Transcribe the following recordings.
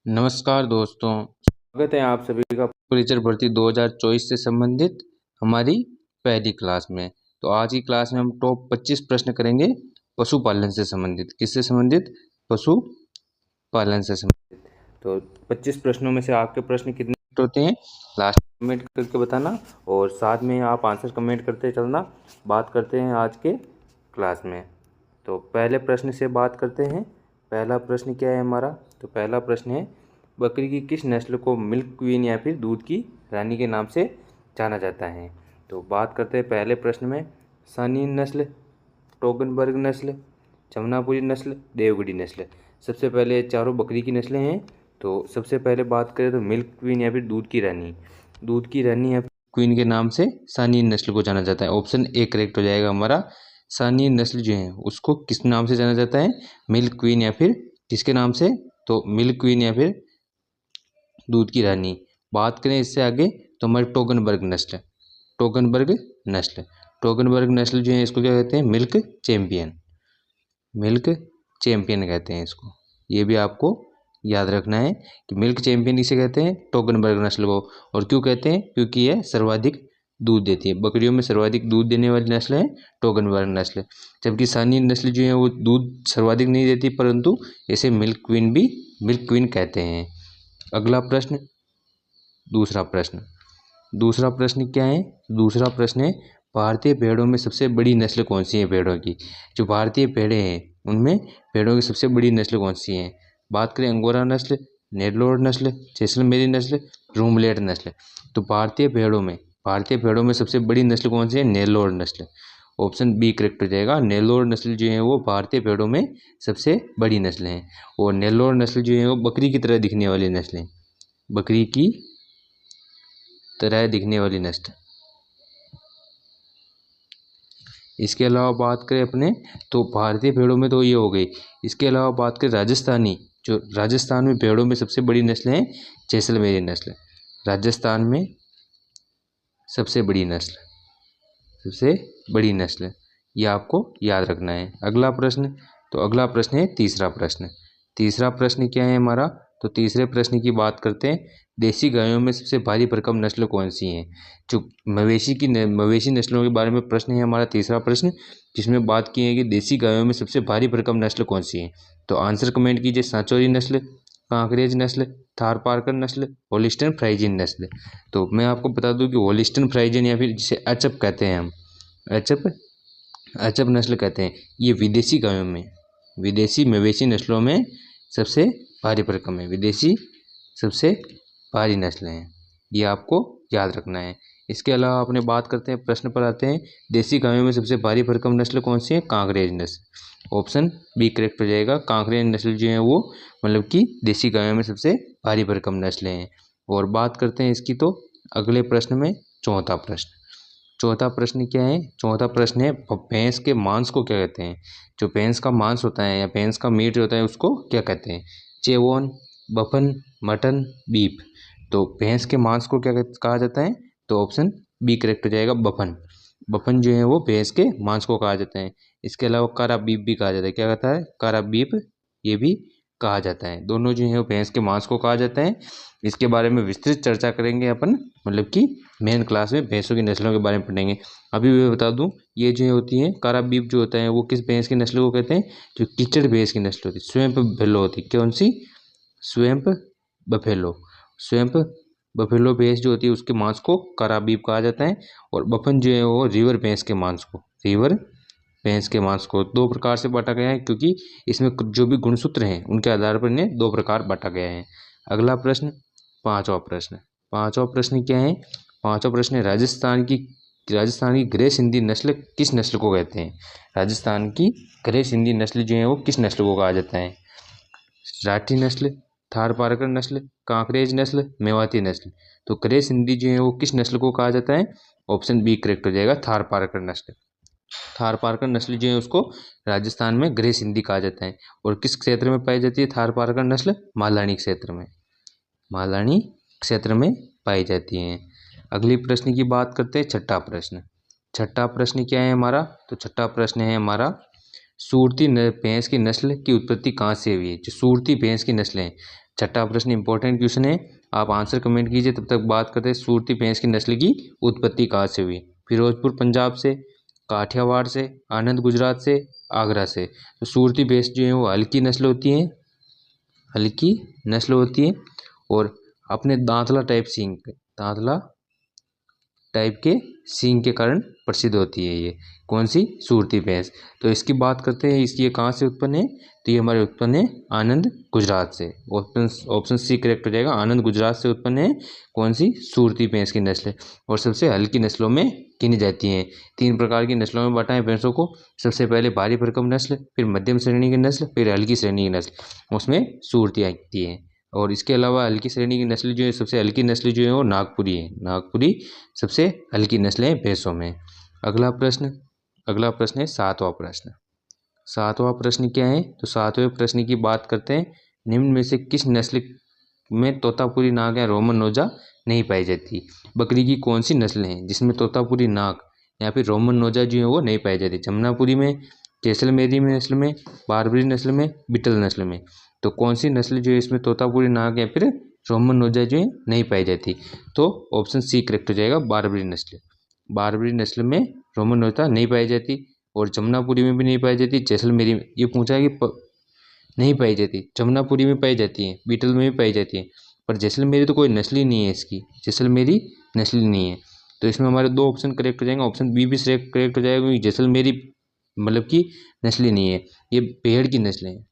नमस्कार दोस्तों, स्वागत है आप सभी का टीचर भर्ती 2024 से संबंधित हमारी पहली क्लास में। तो आज की क्लास में हम टॉप 25 प्रश्न करेंगे पशुपालन से संबंधित। किससे संबंधित? पशुपालन से संबंधित। तो 25 प्रश्नों में से आपके प्रश्न कितने होते हैं लास्ट कमेंट करके बताना, और साथ में आप आंसर कमेंट करते चलना। बात करते हैं आज के क्लास में। तो पहले प्रश्न से बात करते हैं। पहला प्रश्न क्या है हमारा? तो पहला प्रश्न है, बकरी की किस नस्ल को मिल्क क्वीन या फिर दूध की रानी के नाम से जाना जाता है? तो बात करते हैं पहले प्रश्न में। सानीन नस्ल, टोगनबर्ग नस्ल, जमुनापुरी नस्ल, देवगढ़ी नस्ल। सबसे पहले चारों बकरी की नस्लें हैं। तो सबसे पहले बात करें तो मिल्क क्वीन या फिर दूध की रानी। दूध की रानी या क्वीन के नाम से सानीन नस्ल को जाना जाता है। ऑप्शन ए करेक्ट हो जाएगा हमारा। सानीन नस्ल जो है उसको किस नाम से जाना जाता है? मिल्क क्वीन या फिर किसके नाम से? तो मिल्क क्वीन या फिर दूध की रानी। बात करें इससे आगे तो हमारी टोगनबर्ग नस्ल, टोगनबर्ग नस्ल, टोगनबर्ग नस्ल जो है इसको क्या कहते हैं? मिल्क चैंपियन, मिल्क चैंपियन कहते हैं इसको। ये भी आपको याद रखना है कि मिल्क चैंपियन इसे कहते हैं, टोगनबर्ग नस्ल को। और क्यों कहते हैं? क्योंकि यह सर्वाधिक दूध देती है। बकरियों में सर्वाधिक दूध देने वाली नस्ल है टोगनबर्ग नस्ल, जबकि सानीन नस्ल जो है वो दूध सर्वाधिक नहीं देती, परंतु इसे मिल्क क्वीन भी मिल्क क्वीन कहते हैं। अगला प्रश्न, दूसरा प्रश्न। दूसरा प्रश्न क्या है? दूसरा प्रश्न है, भारतीय भेड़ों में सबसे बड़ी नस्ल कौन सी है? भेड़ों की जो भारतीय भेड़ें हैं उनमें भेड़ों की सबसे बड़ी नस्ल कौन सी है? बात करें अंगोरा नस्ल, नेलोर नस्ल, जैसलमेरी नस्ल, रूमलेट नस्ल। तो भारतीय भेड़ों में सबसे बड़ी नस्ल कौन सी है? नेलोर नस्ल। ऑप्शन बी करेक्ट हो जाएगा। नेलोर नस्ल जो है वो भारतीय भेड़ों में सबसे बड़ी नस्ल है। और नेलोर नस्ल जो है वो बकरी की तरह दिखने वाली नस्ल है, बकरी की तरह दिखने वाली नस्ल। इसके अलावा बात करें अपने तो भारतीय भेड़ों में तो ये हो गई। इसके अलावा बात करें राजस्थानी, जो राजस्थान में भेड़ों में सबसे बड़ी नस्ल है जैसलमेरी नस्ल। राजस्थान में सबसे बड़ी नस्ल, सबसे बड़ी नस्ल, ये आपको याद रखना है। अगला प्रश्न, तो अगला प्रश्न है तीसरा प्रश्न। तीसरा प्रश्न क्या है हमारा? तो तीसरे प्रश्न की बात करते हैं, देसी गायों में सबसे भारी भरकम नस्ल कौन सी है? जो मवेशी नस्लों के बारे में प्रश्न है हमारा तीसरा प्रश्न, जिसमें बात की है कि देसी गायों में सबसे भारी भरकम नस्ल कौन सी है। तो आंसर कमेंट कीजिए। सांचौरी नस्ल, कांकरेज नस्ल, थारपारकर नस्ल, होलिस्टन फ्राइजीन नस्ल। तो मैं आपको बता दूं कि होलिस्टन फ्राइजीन या फिर जिसे एचएफ कहते हैं हम, एचएफ एचएफ नस्ल कहते हैं, ये विदेशी गायों में, विदेशी मवेशी नस्लों में सबसे भारी भरकम है। विदेशी सबसे भारी नस्लें हैं, ये आपको याद रखना है। इसके अलावा अपने बात करते हैं, प्रश्न पर आते हैं, देसी गायों में सबसे भारी भरकम नस्ल कौन सी है? कांकरेज नस्ल। ऑप्शन बी करेक्ट हो जाएगा। कांकरेज नस्ल जो है वो मतलब कि देसी गायों में सबसे भारी भरकम नस्लें हैं। और बात करते हैं इसकी तो अगले प्रश्न में, चौथा प्रश्न। चौथा प्रश्न क्या है? चौथा प्रश्न है, भैंस के मांस को क्या कहते हैं? जो भैंस का मांस होता है या भैंस का मीट होता है उसको क्या कहते हैं? चेवोन, बफन, मटन, बीफ। तो भैंस के मांस को क्या कहा जाता है? तो ऑप्शन बी करेक्ट हो जाएगा, बफन। बफन जो है वो भैंस के मांस को कहा जाता है। इसके अलावा कारा बीफ भी कहा जाता है। क्या कहता है? कारा बीफ, ये भी कहा जाता है। दोनों जो है वो भैंस के मांस को कहा जाता है। इसके बारे में विस्तृत चर्चा करेंगे अपन, मतलब कि मेन क्लास में भैंसों की नस्लों के बारे में पढ़ेंगे। अभी मैं बता दूं, ये जो होती है कारा बीफ जो होता है वो किस भैंस की नस्ल को कहते हैं? जो कीचड़ भैंस की नस्ल होती है, स्वैम्प बफेलो होती है। कौन सी? Swamp buffalo. स्वैम्प बफेलो भैंस जो होती है उसके मांस को कारा बीफ कहा जाता है। और बफन जो है वो रिवर भैंस के मांस को, रिवर भैंस के मांस को दो प्रकार से बांटा गया है, क्योंकि इसमें जो भी गुणसूत्र हैं उनके आधार पर इन्हें दो प्रकार बांटा गया है। अगला प्रश्न, पांचवा प्रश्न। पांचवा प्रश्न क्या है? पांचवा प्रश्न है, राजस्थान की ग्रे सिंधी नस्ल किस नस्ल को कहते हैं? राजस्थान की ग्रे सिंधी नस्ल जो है वो किस नस्ल को कहा जाता है? राठी नस्ल, थारपारकर नस्ल, कांकरेज नस्ल, मेवाती नस्ल। तो ग्रे सिंधी जो है वो किस नस्ल को कहा जाता है? ऑप्शन बी करेक्ट हो जाएगा, थारपारकर नस्ल। थारपारकर नस्ल जो है उसको राजस्थान में ग्रे सिंधी कहा जाता है। और किस क्षेत्र में पाई जाती है थारपारकर नस्ल? मालानी क्षेत्र में, मालानी क्षेत्र में पाई जाती हैं। अगली प्रश्न की बात करते हैं, छठा प्रश्न। छठा प्रश्न क्या है हमारा? तो छठा प्रश्न है हमारा, सूरती भैंस की नस्ल की उत्पत्ति कहाँ से हुई है? जो सूरती भैंस की नस्ल है। छठा प्रश्न इंपॉर्टेंट क्वेश्चन है, आप आंसर कमेंट कीजिए। तब तक बात करते हैं सूरती भैंस की नस्ल की उत्पत्ति कहाँ से हुई? फिरोजपुर पंजाब से, काठियावाड़ से, आनंद गुजरात से, आगरा से। तो सूरती भैंस जो है वो हल्की नस्ल होती है, हल्की नस्ल होती है और अपने दांतला टाइप के सींग के कारण प्रसिद्ध होती है ये। कौन सी? सूरती भैंस। तो इसकी बात करते हैं, इसकी ये कहाँ से उत्पन्न है? तो ये हमारे उत्पन्न है आनंद गुजरात से। ऑप्शन सी करेक्ट हो जाएगा, आनंद गुजरात से उत्पन्न है कौन सी? सूरती भैंस की नस्ल और सबसे हल्की नस्लों में गिनी जाती हैं। 3 प्रकार की नस्लों में बांटा है भैंसों को। सबसे पहले भारी भरकम नस्ल, फिर मध्यम श्रेणी की नस्ल, फिर हल्की श्रेणी की नस्ल, उसमें सूरती आती है। और इसके अलावा हल्की श्रेणी की नस्ल जो है, सबसे हल्की नस्ल जो है वो नागपुरी है। नागपुरी सबसे हल्की नस्ल है भैंसों में। अगला प्रश्न है 7वां प्रश्न। 7वां प्रश्न क्या है? तो 7वें प्रश्न की बात करते हैं, निम्न में से किस नस्ल में तोतापुरी नाग या रोमन नोजा नहीं पाई जाती? बकरी की कौन सी नस्ल है जिसमें तोतापुरी नाग या फिर रोमन नोजा जो है वो नहीं पाई जाती? जमुनापुरी में, जैसलमेरी नस्ल में, बारबरी नस्ल में, बीटल नस्ल में। तो कौन सी नस्ल जो है इसमें तोतापुरी नाग या फिर रोमन नोजा जो है नहीं पाई जाती? तो ऑप्शन सी करेक्ट हो जाएगा, बारबरी नस्ल। बारबरी नस्ल में रोमन नोजा नहीं पाई जाती और जमुनापुरी में भी नहीं पाई जाती। जैसलमेरी में ये पूछा है कि नहीं पाई जाती, जमुनापुरी में पाई जाती है, बीटल में भी पाई जाती है, पर जैसलमेरी तो कोई नस्ल ही नहीं है इसकी, जैसलमेरी नस्ल नहीं है। तो इसमें हमारे 2 ऑप्शन करेक्ट हो जाएंगे, ऑप्शन बी भी करेक्ट हो जाएगा क्योंकि जैसलमेरी मतलब कि नस्ल ही नहीं है, ये भेड़ की नस्ल है।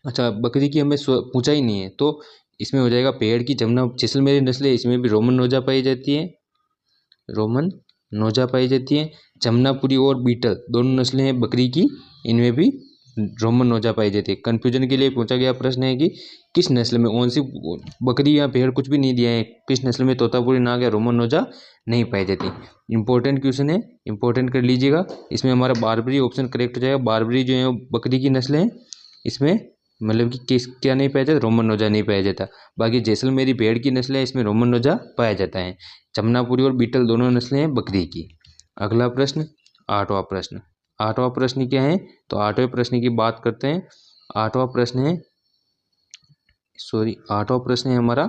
अच्छा, बकरी की हमें पूछा ही नहीं है, तो इसमें हो जाएगा भेड़ की। जैसलमेरी नस्ल है, इसमें भी रोमन नोजा पाई जाती है, रोमन नोजा पाई जाती है। जमुनापुरी और बीटल दोनों नस्लें हैं बकरी की, इनमें भी रोमन नोजा पाई जाती है। कन्फ्यूजन के लिए पूछा गया प्रश्न है कि किस नस्ल में, कौन सी बकरी या भेड़, कुछ भी नहीं दिया है, किस नस्ल में तोतापुरी नाग या रोमन नोजा नहीं पाई जाती। इंपॉर्टेंट क्वेश्चन है, इंपॉर्टेंट कर लीजिएगा। इसमें हमारा बारबरी ऑप्शन करेक्ट हो जाएगा। बारबरी जो है बकरी की नस्ल है, इसमें मतलब कि किस क्या नहीं पाया जाता? रोमन नोजा नहीं पाया जाता। बाकी जैसलमेरी भेड़ की नस्ल है, इसमें रोमन नोजा पाया जाता है। जमुनापुरी और बीटल दोनों नस्लें हैं बकरी की। अगला प्रश्न 8वां प्रश्न। 8वां प्रश्न क्या है? तो 8वें प्रश्न की बात करते हैं। 8वां प्रश्न है, 8वां प्रश्न है हमारा,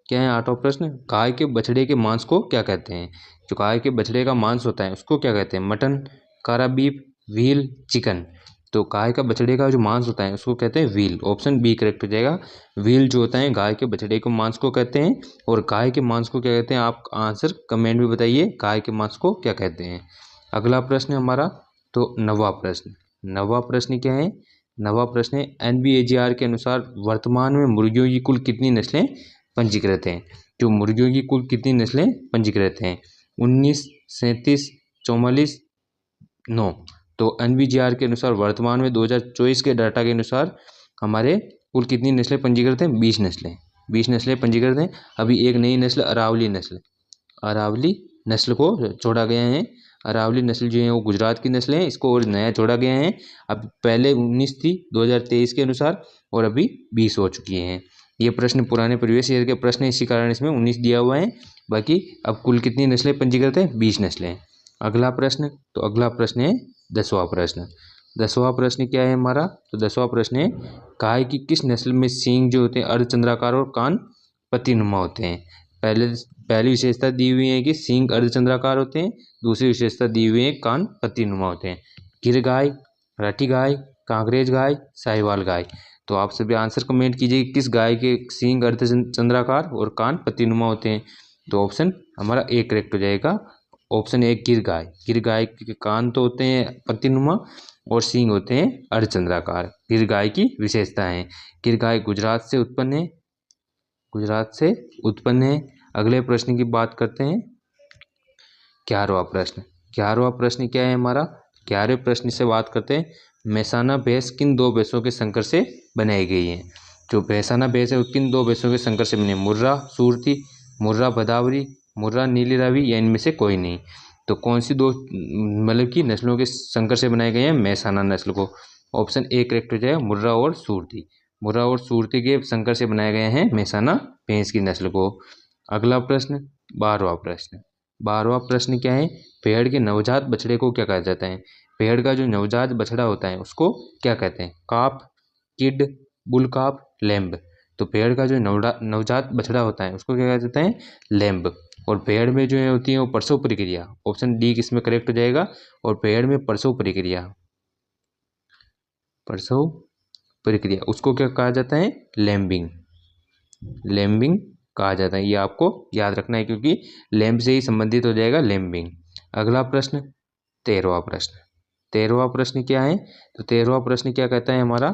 क्या है 8वां प्रश्न? गाय के बछड़े के मांस को क्या कहते हैं? जो गाय के बछड़े का मांस होता है उसको क्या कहते हैं? मटन, कारा बीफ, व्हील, चिकन। तो गाय का बछड़े का जो मांस होता है उसको कहते हैं व्हील। ऑप्शन बी करेक्ट हो जाएगा। व्हील जो होता है गाय के बछड़े के मांस को कहते हैं। और गाय के मांस को क्या कहते हैं? आप आंसर कमेंट में बताइए, गाय के मांस को क्या कहते हैं। अगला प्रश्न हमारा, तो 9वां प्रश्न। 9वां प्रश्न क्या है? 9वां प्रश्न है, NBAGR के अनुसार वर्तमान में मुर्गियों की कुल कितनी नस्लें पंजीकृत हैं? जो मुर्गियों की कुल कितनी नस्लें पंजीकृत हैं? 19, 37, 44, 9। तो NBAGR के अनुसार वर्तमान में 2024 के डाटा के अनुसार हमारे कुल कितनी नस्लें पंजीकृत हैं? 20 नस्लें। 20 नस्लें पंजीकृत हैं। अभी एक नई नस्ल अरावली नस्ल को जोड़ा गया है। अरावली नस्ल जो है वो गुजरात की नस्ल है, इसको और नया जोड़ा गया है। अब पहले 19 थी 2023 के अनुसार और अभी 20 हो चुकी हैं। ये प्रश्न पुराने प्रीवियस ईयर के प्रश्न है, इसी कारण इसमें 19 दिया हुआ है। बाकी अब कुल कितनी नस्लें पंजीकृत हैं? 20 नस्लें। अगला प्रश्न, तो अगला प्रश्न है 10वां प्रश्न। 10वां प्रश्न क्या है हमारा? तो 10वां प्रश्न है, गाय की किस नस्ल में सींग जो होते हैं अर्धचंद्राकार और कान पत्तीनुमा होते हैं? पहली विशेषता दी हुई है कि सींग अर्धचंद्राकार होते हैं। दूसरी विशेषता दी हुई है कान पत्तीनुमा होते हैं। गिर गाय, राठी गाय, कांकरेज गाय, साहिवाल गाय। तो आप सभी आंसर कमेंट कीजिए, किस गाय के सींग अर्धचंद्राकार और कान पत्तीनुमा होते हैं? तो ऑप्शन हमारा ए करेक्ट हो जाएगा। ऑप्शन ए गिर गाय। गिर गाय के कान तो होते हैं पत्तीनुमा और सींग होते हैं अर्धचंद्राकार। गिर गाय की विशेषता है। गिर गाय गुजरात से उत्पन्न है। अगले प्रश्न की बात करते हैं, 11वां प्रश्न। 11वां प्रश्न क्या है हमारा? 11वें प्रश्न से बात करते हैं, मेहसाना भैंस किन 2 भैंसों के संकर से बनाई गई है? जो मेहसाना भैंस है वो किन 2 भैंसों के संकर से बनी है? मुर्रा सूरती, मुर्रा भदावरी, मुर्रा नीली रावी, या इनमें से कोई नहीं? तो कौन सी 2 मतलब की नस्लों के संकर से बनाए गए हैं मेहसाना नस्ल को? ऑप्शन ए करेक्ट हो जाएगा, मुर्रा और सूरती। मुर्रा और सूरती के संकर से बनाए गए हैं मेहसाना भैंस की नस्ल को। अगला प्रश्न 12वां प्रश्न। 12वां प्रश्न क्या है, भेड़ के नवजात बछड़े को क्या कहा जाता है। भेड़ का जो नवजात बछड़ा होता है उसको क्या कहते हैं, काफ, किड, बुल काफ, लैम्ब। तो भेड़ का जो नवजात बछड़ा होता है उसको क्या कहा जाता है, लैम्ब। और भेड़ में जो है होती है वो प्रसव प्रक्रिया, ऑप्शन डी किसमें करेक्ट हो जाएगा। और भेड़ में प्रसव प्रक्रिया, प्रसव प्रक्रिया उसको क्या कहा जाता है, लैम्बिंग, लैम्बिंग कहा जाता है। ये आपको याद रखना है क्योंकि लैम्ब से ही संबंधित हो जाएगा लैम्बिंग। अगला प्रश्न 13वां प्रश्न। 13वां प्रश्न क्या है, तो 13वां प्रश्न क्या कहता है हमारा,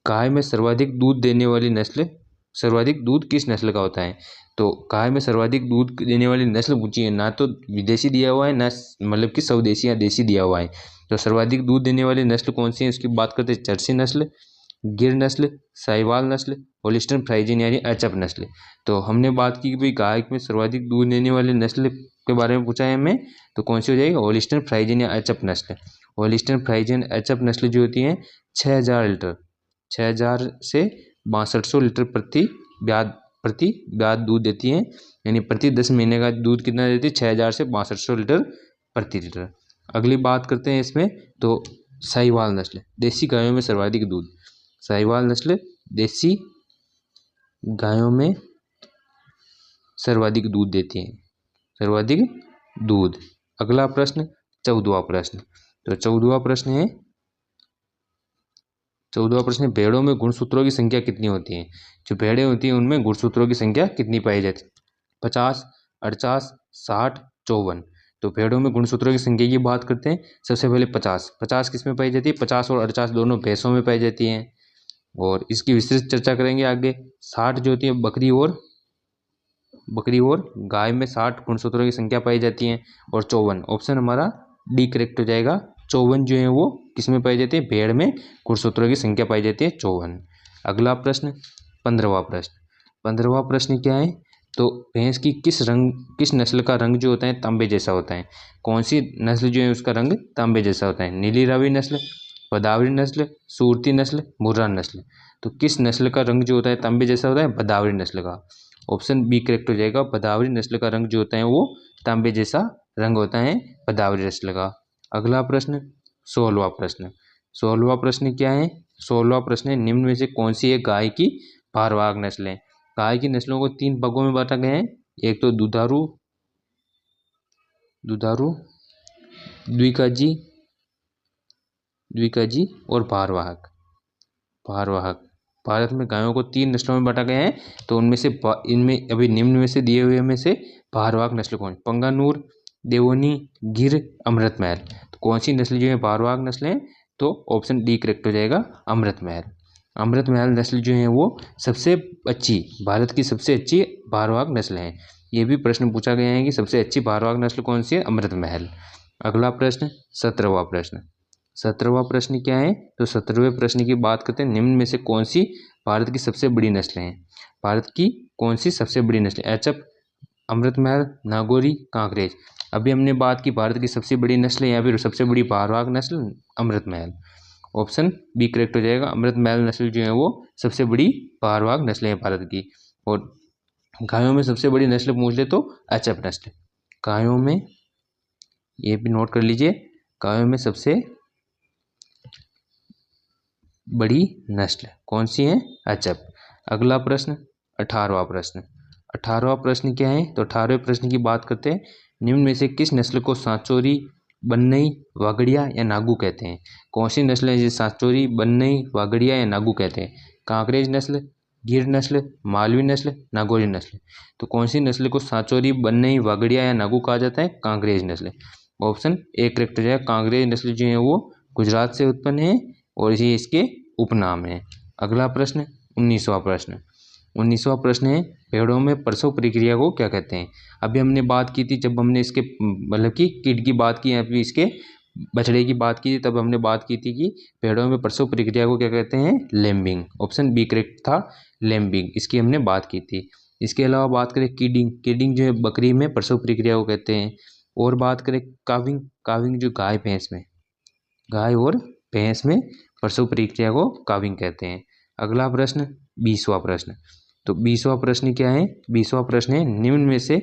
गाय में सर्वाधिक दूध देने वाली नस्ल, सर्वाधिक दूध किस नस्ल का होता है। तो गाय में सर्वाधिक दूध देने वाली नस्ल पूछी है, ना तो विदेशी दिया हुआ है ना मतलब कि स्वदेशी या देशी दिया हुआ है। तो सर्वाधिक दूध देने वाली नस्ल कौन सी है उसकी बात करते हैं, जर्सी नस्ल, गिर नस्ल, साहिवाल नस्ल, होलिस्टन फ्राइजीन यानी एचएफ नस्ल। तो हमने बात की कि भाई गाय में सर्वाधिक दूध देने वाली नस्ल के बारे में पूछा है हमें, तो कौन सी हो जाएगी, होलिस्टन फ्राइजीन या एचएफ नस्ल। होलिस्टन फ्राइजीन एचएफ नस्ल जो होती है 6000 लीटर, 6000 से 6200 लीटर प्रति ब्याज दूध देती है, यानी प्रति 10 महीने का दूध कितना देती है, 6000 से 6200 लीटर प्रति लीटर। अगली बात करते हैं इसमें, तो साहिवाल नस्ल, देसी गायों में सर्वाधिक दूध, साहिवाल नस्ल देसी गायों में सर्वाधिक दूध देती है, सर्वाधिक दूध। अगला प्रश्न 14वां प्रश्न। तो 14वां प्रश्न है, 14वां प्रश्न, भेड़ों में गुणसूत्रों की संख्या कितनी होती है। जो भेड़ें होती हैं उनमें गुणसूत्रों की संख्या कितनी पाई जाती है, 50, 48, 60, 54। तो भेड़ों में गुणसूत्रों की संख्या की बात करते हैं, सबसे पहले 50 किस में पाई जाती है, 50 और 48 दोनों भैंसों में पाई जाती हैं, और इसकी विस्तृत चर्चा करेंगे आगे। 60 जो होती है बकरी और गाय में 60 गुणसूत्रों की संख्या पाई जाती है। और 54 ऑप्शन हमारा डी करेक्ट हो जाएगा। 54 जो है वो किस में पाई जाती है, भेड़ में गुणसूत्रों की संख्या पाई जाती है 54। अगला प्रश्न 15वां प्रश्न। 15वां प्रश्न क्या है, तो भैंस की किस नस्ल का रंग जो होता है तांबे जैसा होता है। कौन सी नस्ल जो है उसका रंग तांबे जैसा होता है, नीली रावी नस्ल, भदावरी नस्ल, सूरती नस्ल, मुर्रा नस्ल। तो किस नस्ल का रंग जो होता है तांबे जैसा होता है, भदावरी नस्ल का। ऑप्शन बी करेक्ट हो जाएगा, भदावरी नस्ल का रंग जो होता है वो तांबे जैसा रंग होता है भदावरी नस्ल का। अगला प्रश्न 16वां प्रश्न। 16वां प्रश्न क्या है, 16वां प्रश्न है, निम्न में से कौन सी एक गाय की भारवाहक नस्ल है। गाय की नस्लों को 3 भागों में बांटा गया है, एक तो दुधारू, द्विकाजी और भारवाहक। भारत में गायों को 3 नस्लों में बांटा गया है, तो उनमें से इनमें अभी निम्न में से दिए हुए में से भारवाहक नस्ल कौन, पंगानूर, देवोनी, गिर, अमृतमहल। तो कौन सी नस्ल जो है भारवाहक नस्ल है, तो ऑप्शन डी करेक्ट हो जाएगा, अमृतमहल। अमृतमहल नस्ल जो है वो सबसे अच्छी, भारत की सबसे अच्छी भारवाहक नस्ल है। ये भी प्रश्न पूछा गया है कि सबसे अच्छी भारवाहक नस्ल कौन सी है, अमृतमहल। अगला प्रश्न 17वां प्रश्न। 17वां प्रश्न क्या है, तो 17वें प्रश्न की बात करते हैं, निम्न में से कौन सी भारत की सबसे बड़ी नस्ल है। भारत की कौन सी सबसे बड़ी नस्ल, एचएफ, अमृतमहल, नागौरी, कांकरेज। अभी हमने बात की भारत की सबसे बड़ी नस्ल या फिर सबसे बड़ी भारवाहक नस्ल, अमृतमहल। ऑप्शन बी करेक्ट हो जाएगा, अमृतमहल नस्ल जो है वो सबसे बड़ी भारवाहक नस्ल है भारत की। और गायों में सबसे बड़ी नस्ल पूछ ले तो एचएफ नस्ल। गायों में, ये भी नोट कर लीजिए, गायों में सबसे बड़ी नस्ल कौन सी है, एचएफ। अगला प्रश्न 18वां प्रश्न। 18वां प्रश्न क्या है, तो 18वें प्रश्न की बात करते हैं, निम्न में से किस नस्ल को सांचौरी, बन्नई, वागड़िया या नागू कहते हैं। कौन सी नस्ल है जिसे सांचौरी, बन्नई, वागड़िया या नागू कहते हैं। कांकरेज नस्ल, गिर नस्ल, मालवी नस्ल, नागौरी नस्ल। तो कौन सी नस्ल को सांचौरी, बन्नई, वागड़िया या नागू कहा जाता है, कांकरेज नस्ल। ऑप्शन ए करेक्ट हो जाएगा, कांकरेज नस्ल जो है वो गुजरात से उत्पन्न है और ये इसके उपनाम है। अगला प्रश्न 19वां प्रश्न। 19वां प्रश्न है, भेड़ों में प्रसव प्रक्रिया को क्या कहते हैं। अभी हमने बात की थी, जब हमने इसके मतलब कि किड की बात की या फिर इसके बछड़े की बात की थी, तब हमने बात की थी कि भेड़ों में प्रसव प्रक्रिया को क्या कहते हैं, लैम्बिंग। ऑप्शन बी करेक्ट था, लैम्बिंग, इसकी हमने बात की थी। इसके अलावा बात करें किडिंग जो है बकरी में प्रसव प्रक्रिया को कहते हैं। और बात करें काविंग जो गाय और भैंस में प्रसव प्रक्रिया को काविंग कहते हैं। अगला प्रश्न 20वां प्रश्न। तो 20वां प्रश्न क्या है, 20वां प्रश्न है, निम्न में से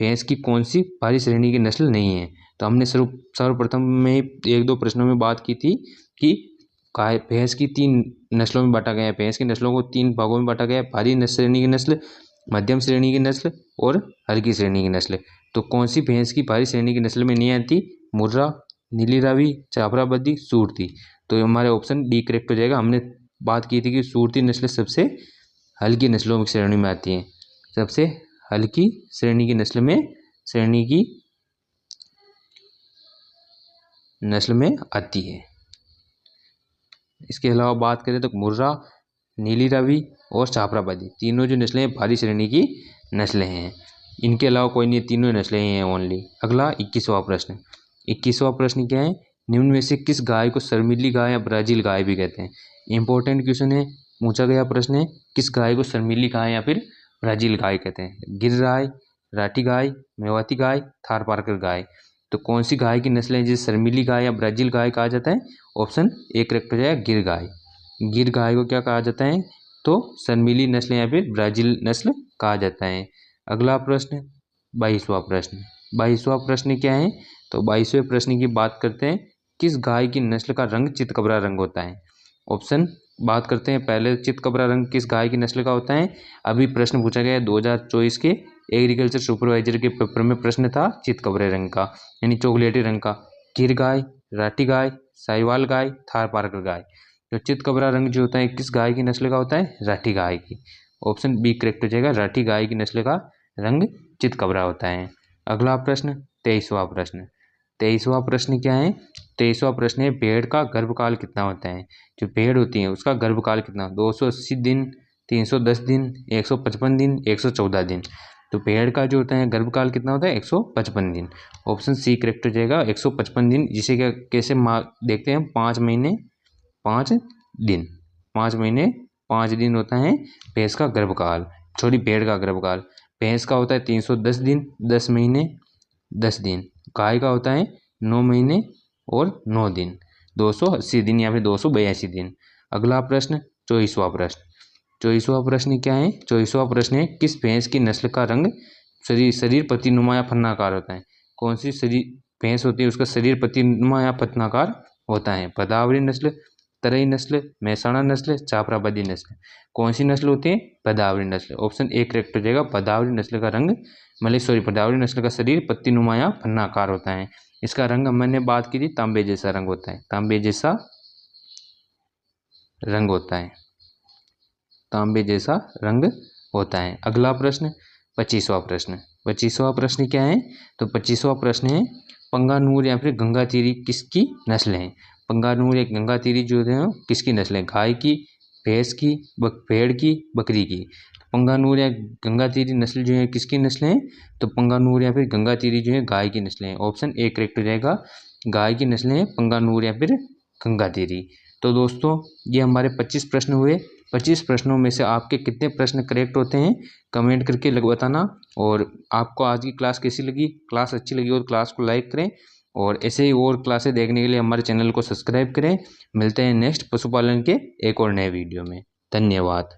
भैंस की कौन सी भारी श्रेणी की नस्ल नहीं है। तो हमने सर्वप्रथम में 1-2 प्रश्नों में बात की थी कि गाय भैंस की 3 नस्लों में बांटा गया है। भैंस की नस्लों को 3 भागों में बांटा गया है, भारी श्रेणी की नस्ल, मध्यम श्रेणी की नस्ल और हल्की श्रेणी की नस्ल। तो कौन सी भैंस की भारी श्रेणी की नस्ल में नहीं आती? मुर्रा, नीली रावी, जाफराबादी, सूरती। तो हमारे ऑप्शन डी करेक्ट हो जाएगा। हमने बात की थी कि सूरती नस्ल सबसे हल्की नस्लों की श्रेणी में आती है, सबसे हल्की श्रेणी की नस्ल में आती है। इसके अलावा बात करें तो मुर्रा, नीली रावी और जाफराबादी तीनों जो नस्लें हैं भारी श्रेणी की नस्लें हैं। इनके अलावा कोई नहीं, तीनों नस्लें ही हैं ओनली। अगला 21वां प्रश्न। 21वां प्रश्न क्या है? निम्न में से किस गाय को शर्मीली गाय या ब्राजील गाय भी कहते हैं? इंपॉर्टेंट क्वेश्चन है, पूछा गया प्रश्न है, किस गाय को शर्मीली गाय या फिर ब्राजील गाय कहते हैं? गिर गाय, राठी गाय, मेवाती गाय, थारपारकर गाय। तो कौन सी गाय की नस्ल है जिसे शर्मीली गाय या ब्राजील गाय कहा जाता है? ऑप्शन ए करेक्ट हो जाएगा, गिर गाय। गिर गाय को क्या कहा जाता है? तो शर्मीली नस्ल या फिर ब्राजील नस्ल कहा जाता है। अगला प्रश्न 22वां प्रश्न। 22वां प्रश्न क्या है? तो 22वें प्रश्न की बात करते हैं, किस गाय की नस्ल का रंग चितकबरा रंग होता है? ऑप्शन बात करते हैं पहले, चितकबरा रंग किस गाय की नस्ल का होता है? अभी प्रश्न पूछा गया है 2024 के एग्रीकल्चर सुपरवाइजर के पेपर में प्रश्न था चितकबरे रंग का, यानी चॉकलेटी रंग का। गिर गाय, राठी गाय, साहिवाल गाय, थारपारकर गाय। तो चितकबरा रंग जो होता है किस गाय की नस्ल का होता है? राठी गाय की। ऑप्शन बी करेक्ट हो जाएगा, राठी गाय की नस्ल का रंग चितकबरा होता है। अगला प्रश्न 23वां प्रश्न। 23वां प्रश्न क्या है? 23वां प्रश्न है, भेड़ का गर्भकाल कितना होता है? जो भेड़ होती है उसका गर्भकाल कितना? 280 दिन, 310 दिन, 155 दिन, 114 दिन। तो भेड़ का जो होता है गर्भकाल कितना होता है? 155 दिन। ऑप्शन सी करेक्ट हो जाएगा, 155 दिन। जिसे क्या कैसे देखते हैं, 5 महीने 5 दिन, 5 महीने 5 दिन होता है भैंस का गर्भकाल, छोटी भेड़ का गर्भकाल। भैंस का होता है 310 दिन, 10 महीने 10 दिन। गाय का होता है 9 महीने और 9 दिन, 280 दिन या फिर 282 दिन। अगला प्रश्न 24वां प्रश्न। 24वां प्रश्न क्या है? 24वां प्रश्न है, किस भैंस की नस्ल का रंग शरीर पतिनुमा या फन्नाकार होता है? कौन सी भैंस होती है उसका शरीर पतिनुमा या फन्नाकार होता है? भदावरी नस्ल, तरई नस्ल, मेहसाणा नस्ल, जाफराबादी नस्ल। कौन सी नस्ल होती है? भदावरी नस्ल। ऑप्शन ए करेक्ट हो जाएगा, भदावरी नस्ल का रंग भदावरी नस्ल का शरीर पत्तीनुमा या फन्नाकार होता है। इसका रंग मैंने बात की थी, तांबे जैसा रंग होता है, तांबे जैसा रंग होता है, तांबे जैसा रंग होता है। अगला प्रश्न 25वां प्रश्न। 25वां प्रश्न क्या है? तो 25वां प्रश्न है, पंगानूर या फिर गंगातीरी किसकी नस्ल है? पंगानूर या गंगातीरी जो है किसकी नस्ल है? गाय की, भैंस की, भेड़ की, बकरी की। पंगानूर या गंगातीरी नस्ल जो है किसकी नस्ल है? तो पंगानूर या फिर गंगातीरी जो है गाय की नस्ल है। ऑप्शन ए करेक्ट हो जाएगा, गाय की नस्ल है पंगानूर या फिर गंगातीरी। तो दोस्तों ये हमारे 25 प्रश्न हुए। 25 प्रश्नों में से आपके कितने प्रश्न करेक्ट होते हैं कमेंट करके बताना। और आपको आज की क्लास कैसी लगी? क्लास अच्छी लगी और क्लास को लाइक करें, और ऐसे ही और क्लासें देखने के लिए हमारे चैनल को सब्सक्राइब करें। मिलते हैं नेक्स्ट पशुपालन के एक और नए वीडियो में। धन्यवाद।